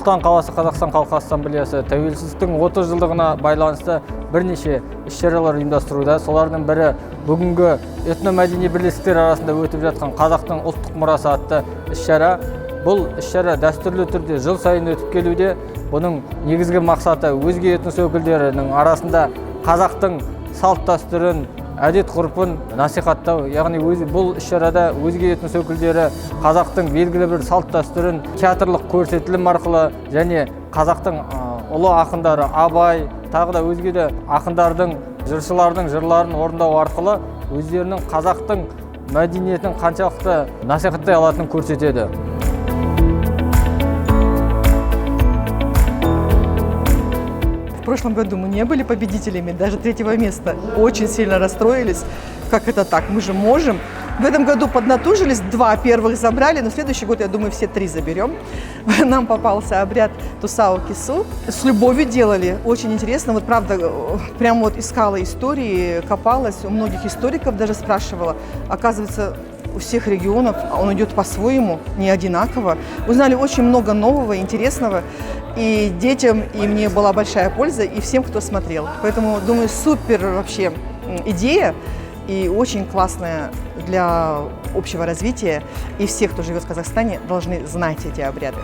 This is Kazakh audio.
Нұр-Сұлтан қаласы Қазақстан Халқы Ассамблеясы тәуелсіздіктің 30 жылдығына байланысты бірнеше іс-шаралар ұйымдастыруда. Солардың бірі бүгінгі этномәдени бірлестіктер арасында өтіп жатқан Қазақтың ұлттық мұрасы атты іс-шара. Бұл іс-шара дәстүрлі түрде жыл сайын өтіп келуде. Бұның негізгі мақсаты өзге этнос өкілдерінің арасында қазақтың салт-дәстүрін, әдет-ғұрпын насихаттау. Яғни бұл іс-шарада өзге этнос өкілдері қазақтың белгілі бір салт-дәстүрін театрлық көрсетілім арқылы және қазақтың ұлы ақындары Абай, тағы да өзге де ақындардың, жыршылардың жырларын орындау арқылы өздерінің қазақтың мәдениетін қаншалықты насихаттай алатынын көрсетеді. В прошлом году мы не были победителями, даже 3-го места. Очень сильно расстроились. Как это так? Мы же можем. В этом году поднатужились, 2 первых забрали, но в следующий год, я думаю, все 3 заберем. Нам попался обряд Тусао-Кису. С любовью делали, очень интересно. Вот правда, прям вот искала истории, копалась, у многих историков даже спрашивала. Оказывается, у всех регионов он идет по-своему, не одинаково. Узнали очень много нового, интересного. И детям, и мне была большая польза, и всем, кто смотрел. Поэтому, думаю, супер вообще идея и очень классная для общего развития. И все, кто живет в Казахстане, должны знать эти обряды.